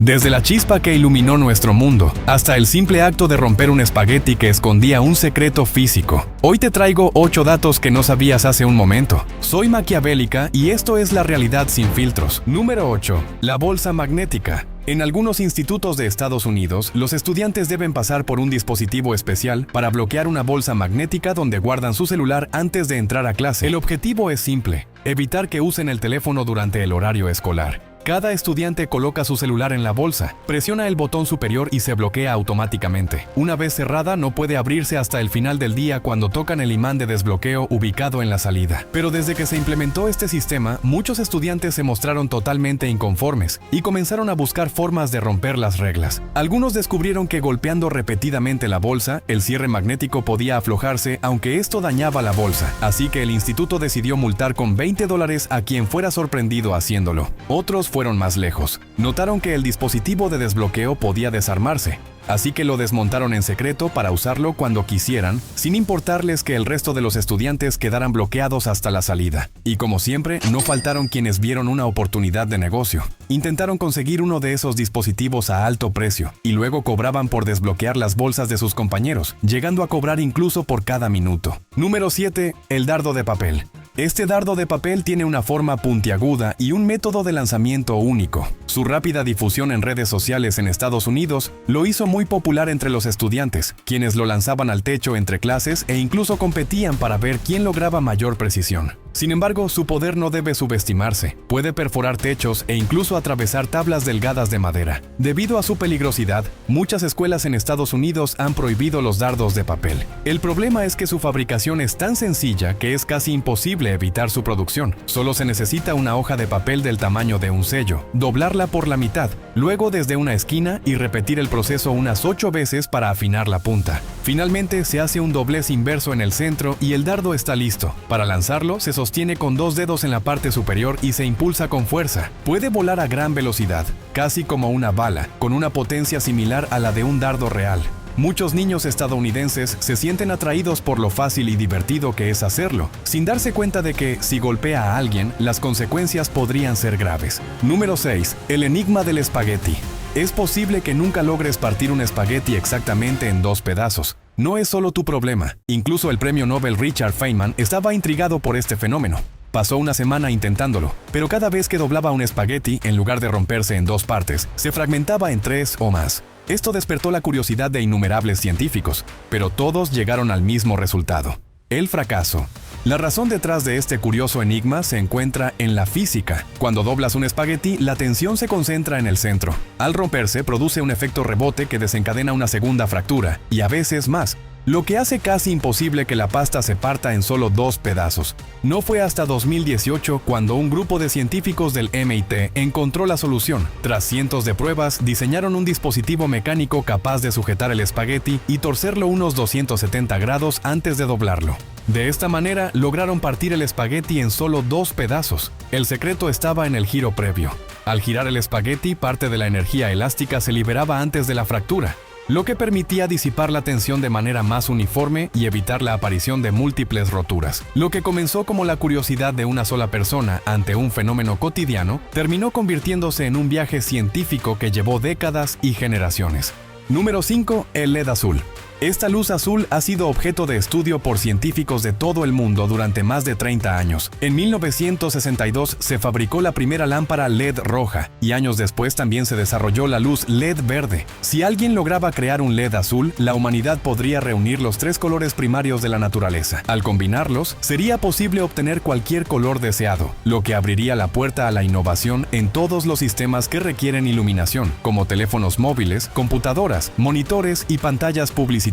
Desde la chispa que iluminó nuestro mundo, hasta el simple acto de romper un espagueti que escondía un secreto físico. Hoy te traigo 8 datos que no sabías hace un momento. Soy Maquiavélica y esto es la realidad sin filtros. Número 8. La bolsa magnética. En algunos institutos de Estados Unidos, los estudiantes deben pasar por un dispositivo especial para bloquear una bolsa magnética donde guardan su celular antes de entrar a clase. El objetivo es simple: evitar que usen el teléfono durante el horario escolar. Cada estudiante coloca su celular en la bolsa, presiona el botón superior y se bloquea automáticamente. Una vez cerrada, no puede abrirse hasta el final del día cuando tocan el imán de desbloqueo ubicado en la salida. Pero desde que se implementó este sistema, muchos estudiantes se mostraron totalmente inconformes y comenzaron a buscar formas de romper las reglas. Algunos descubrieron que golpeando repetidamente la bolsa, el cierre magnético podía aflojarse, aunque esto dañaba la bolsa. Así que el instituto decidió multar con $20 a quien fuera sorprendido haciéndolo. Otros fueron más lejos. Notaron que el dispositivo de desbloqueo podía desarmarse, así que lo desmontaron en secreto para usarlo cuando quisieran, sin importarles que el resto de los estudiantes quedaran bloqueados hasta la salida. Y como siempre, no faltaron quienes vieron una oportunidad de negocio. Intentaron conseguir uno de esos dispositivos a alto precio, y luego cobraban por desbloquear las bolsas de sus compañeros, llegando a cobrar incluso por cada minuto. Número 7. El dardo de papel. Este dardo de papel tiene una forma puntiaguda y un método de lanzamiento único. Su rápida difusión en redes sociales en Estados Unidos lo hizo muy popular entre los estudiantes, quienes lo lanzaban al techo entre clases e incluso competían para ver quién lograba mayor precisión. Sin embargo, su poder no debe subestimarse. Puede perforar techos e incluso atravesar tablas delgadas de madera. Debido a su peligrosidad, muchas escuelas en Estados Unidos han prohibido los dardos de papel. El problema es que su fabricación es tan sencilla que es casi imposible evitar su producción. Solo se necesita una hoja de papel del tamaño de un sello, doblarla por la mitad, luego desde una esquina y repetir el proceso unas 8 veces para afinar la punta. Finalmente, se hace un doblez inverso en el centro y el dardo está listo. Para lanzarlo, se sostiene con 2 dedos en la parte superior y se impulsa con fuerza. Puede volar a gran velocidad, casi como una bala, con una potencia similar a la de un dardo real. Muchos niños estadounidenses se sienten atraídos por lo fácil y divertido que es hacerlo, sin darse cuenta de que, si golpea a alguien, las consecuencias podrían ser graves. Número 6. El enigma del espagueti. Es posible que nunca logres partir un espagueti exactamente en 2 pedazos. No es solo tu problema. Incluso el premio Nobel Richard Feynman estaba intrigado por este fenómeno. Pasó una semana intentándolo, pero cada vez que doblaba un espagueti, en lugar de romperse en 2 partes, se fragmentaba en 3 o más. Esto despertó la curiosidad de innumerables científicos, pero todos llegaron al mismo resultado: el fracaso. La razón detrás de este curioso enigma se encuentra en la física. Cuando doblas un espagueti, la tensión se concentra en el centro. Al romperse, produce un efecto rebote que desencadena una segunda fractura, y a veces más, lo que hace casi imposible que la pasta se parta en solo 2 pedazos. No fue hasta 2018 cuando un grupo de científicos del MIT encontró la solución. Tras cientos de pruebas, diseñaron un dispositivo mecánico capaz de sujetar el espagueti y torcerlo unos 270 grados antes de doblarlo. De esta manera, lograron partir el espagueti en solo 2 pedazos. El secreto estaba en el giro previo. Al girar el espagueti, parte de la energía elástica se liberaba antes de la fractura, lo que permitía disipar la tensión de manera más uniforme y evitar la aparición de múltiples roturas. Lo que comenzó como la curiosidad de una sola persona ante un fenómeno cotidiano, terminó convirtiéndose en un viaje científico que llevó décadas y generaciones. Número 5. El LED azul. Esta luz azul ha sido objeto de estudio por científicos de todo el mundo durante más de 30 años. En 1962 se fabricó la primera lámpara LED roja, y años después también se desarrolló la luz LED verde. Si alguien lograba crear un LED azul, la humanidad podría reunir los 3 colores primarios de la naturaleza. Al combinarlos, sería posible obtener cualquier color deseado, lo que abriría la puerta a la innovación en todos los sistemas que requieren iluminación, como teléfonos móviles, computadoras, monitores y pantallas publicitarias.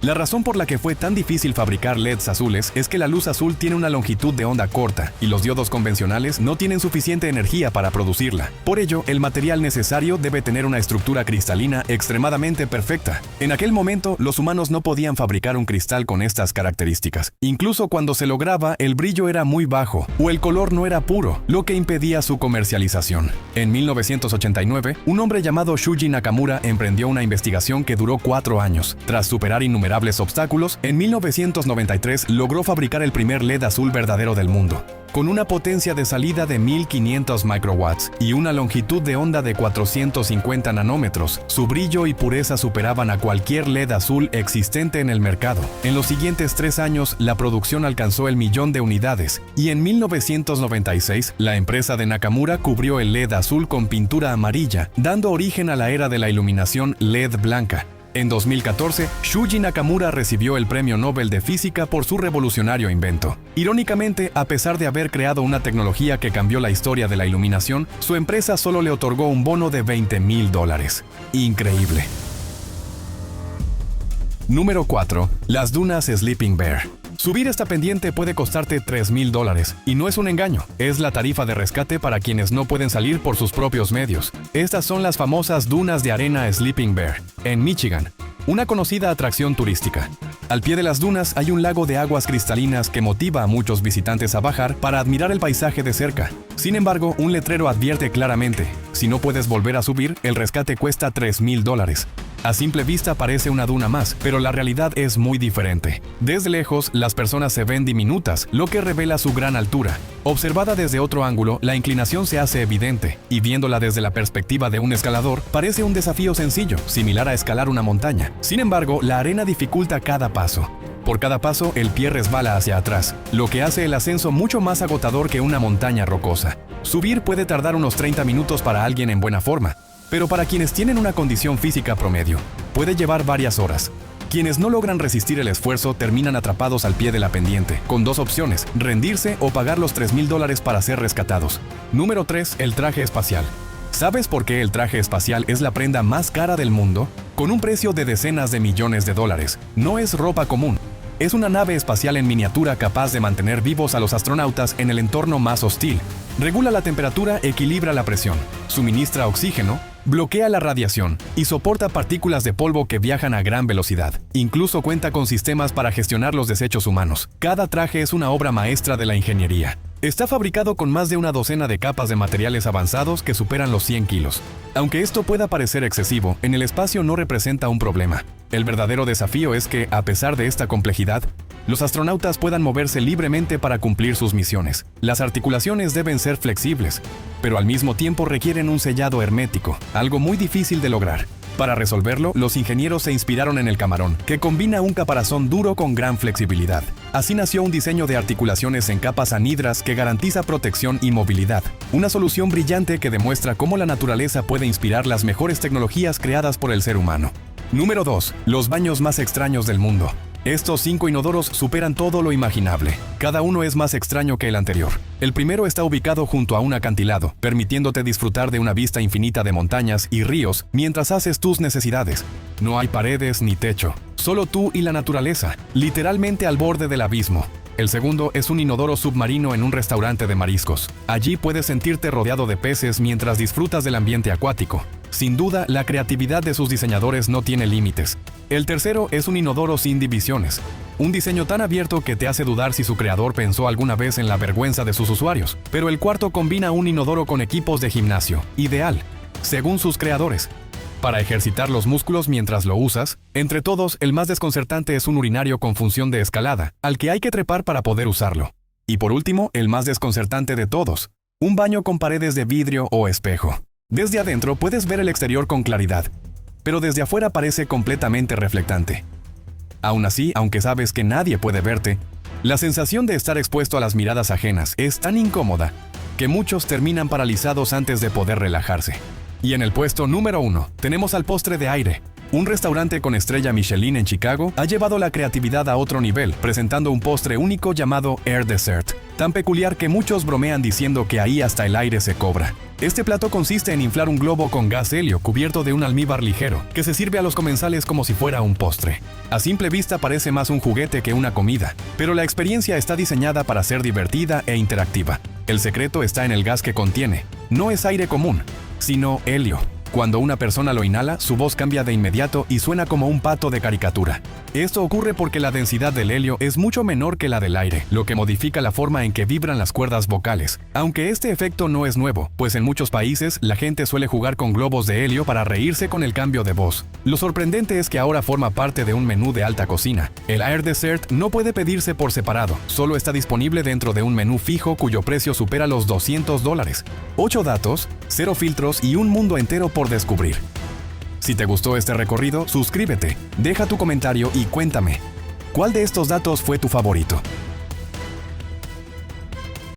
La razón por la que fue tan difícil fabricar LEDs azules es que la luz azul tiene una longitud de onda corta y los diodos convencionales no tienen suficiente energía para producirla. Por ello, el material necesario debe tener una estructura cristalina extremadamente perfecta. En aquel momento, los humanos no podían fabricar un cristal con estas características. Incluso cuando se lograba, el brillo era muy bajo o el color no era puro, lo que impedía su comercialización. En 1989, un hombre llamado Shuji Nakamura emprendió una investigación que duró 4 años. Tras superar innumerables obstáculos, en 1993 logró fabricar el primer LED azul verdadero del mundo. Con una potencia de salida de 1500 microwatts y una longitud de onda de 450 nanómetros, su brillo y pureza superaban a cualquier LED azul existente en el mercado. En los siguientes 3 años, la producción alcanzó el 1.000.000 de unidades, y en 1996, la empresa de Nakamura cubrió el LED azul con pintura amarilla, dando origen a la era de la iluminación LED blanca. En 2014, Shuji Nakamura recibió el Premio Nobel de Física por su revolucionario invento. Irónicamente, a pesar de haber creado una tecnología que cambió la historia de la iluminación, su empresa solo le otorgó un bono de $20.000. Increíble. Número 4. Las dunas Sleeping Bear. Subir esta pendiente puede costarte $3.000, y no es un engaño, es la tarifa de rescate para quienes no pueden salir por sus propios medios. Estas son las famosas dunas de arena Sleeping Bear, en Michigan, una conocida atracción turística. Al pie de las dunas hay un lago de aguas cristalinas que motiva a muchos visitantes a bajar para admirar el paisaje de cerca. Sin embargo, un letrero advierte claramente: si no puedes volver a subir, el rescate cuesta $3.000. A simple vista parece una duna más, pero la realidad es muy diferente. Desde lejos, las personas se ven diminutas, lo que revela su gran altura. Observada desde otro ángulo, la inclinación se hace evidente, y viéndola desde la perspectiva de un escalador, parece un desafío sencillo, similar a escalar una montaña. Sin embargo, la arena dificulta cada paso. Por cada paso, el pie resbala hacia atrás, lo que hace el ascenso mucho más agotador que una montaña rocosa. Subir puede tardar unos 30 minutos para alguien en buena forma, pero para quienes tienen una condición física promedio, puede llevar varias horas. Quienes no logran resistir el esfuerzo terminan atrapados al pie de la pendiente, con 2 opciones: rendirse o pagar los $3.000 para ser rescatados. Número 3. El traje espacial. ¿Sabes por qué el traje espacial es la prenda más cara del mundo? Con un precio de decenas de millones de dólares. No es ropa común. Es una nave espacial en miniatura capaz de mantener vivos a los astronautas en el entorno más hostil. Regula la temperatura, equilibra la presión, suministra oxígeno, bloquea la radiación y soporta partículas de polvo que viajan a gran velocidad. Incluso cuenta con sistemas para gestionar los desechos humanos. Cada traje es una obra maestra de la ingeniería. Está fabricado con más de una docena de capas de materiales avanzados que superan los 100 kilos. Aunque esto pueda parecer excesivo, en el espacio no representa un problema. El verdadero desafío es que, a pesar de esta complejidad, los astronautas puedan moverse libremente para cumplir sus misiones. Las articulaciones deben ser flexibles, pero al mismo tiempo requieren un sellado hermético, algo muy difícil de lograr. Para resolverlo, los ingenieros se inspiraron en el camarón, que combina un caparazón duro con gran flexibilidad. Así nació un diseño de articulaciones en capas anhidras que garantiza protección y movilidad. Una solución brillante que demuestra cómo la naturaleza puede inspirar las mejores tecnologías creadas por el ser humano. Número 2. Los baños más extraños del mundo. Estos 5 inodoros superan todo lo imaginable. Cada uno es más extraño que el anterior. El primero está ubicado junto a un acantilado, permitiéndote disfrutar de una vista infinita de montañas y ríos mientras haces tus necesidades. No hay paredes ni techo, solo tú y la naturaleza, literalmente al borde del abismo. El segundo es un inodoro submarino en un restaurante de mariscos. Allí puedes sentirte rodeado de peces mientras disfrutas del ambiente acuático. Sin duda, la creatividad de sus diseñadores no tiene límites. El tercero es un inodoro sin divisiones. Un diseño tan abierto que te hace dudar si su creador pensó alguna vez en la vergüenza de sus usuarios. Pero el cuarto combina un inodoro con equipos de gimnasio, ideal, según sus creadores, para ejercitar los músculos mientras lo usas. Entre todos, el más desconcertante es un urinario con función de escalada, al que hay que trepar para poder usarlo. Y por último, el más desconcertante de todos, un baño con paredes de vidrio o espejo. Desde adentro puedes ver el exterior con claridad, pero desde afuera parece completamente reflectante. Aún así, aunque sabes que nadie puede verte, la sensación de estar expuesto a las miradas ajenas es tan incómoda que muchos terminan paralizados antes de poder relajarse. Y en el puesto número 1, tenemos al postre de aire. Un restaurante con estrella Michelin en Chicago ha llevado la creatividad a otro nivel, presentando un postre único llamado Air Dessert, tan peculiar que muchos bromean diciendo que ahí hasta el aire se cobra. Este plato consiste en inflar un globo con gas helio cubierto de un almíbar ligero, que se sirve a los comensales como si fuera un postre. A simple vista parece más un juguete que una comida, pero la experiencia está diseñada para ser divertida e interactiva. El secreto está en el gas que contiene. No es aire común, sino helio. Cuando una persona lo inhala, su voz cambia de inmediato y suena como un pato de caricatura. Esto ocurre porque la densidad del helio es mucho menor que la del aire, lo que modifica la forma en que vibran las cuerdas vocales. Aunque este efecto no es nuevo, pues en muchos países la gente suele jugar con globos de helio para reírse con el cambio de voz. Lo sorprendente es que ahora forma parte de un menú de alta cocina. El Air Dessert no puede pedirse por separado, solo está disponible dentro de un menú fijo cuyo precio supera los $200. 8 datos, 0 filtros y un mundo entero por descubrir. Si te gustó este recorrido, suscríbete, deja tu comentario y cuéntame, ¿cuál de estos datos fue tu favorito?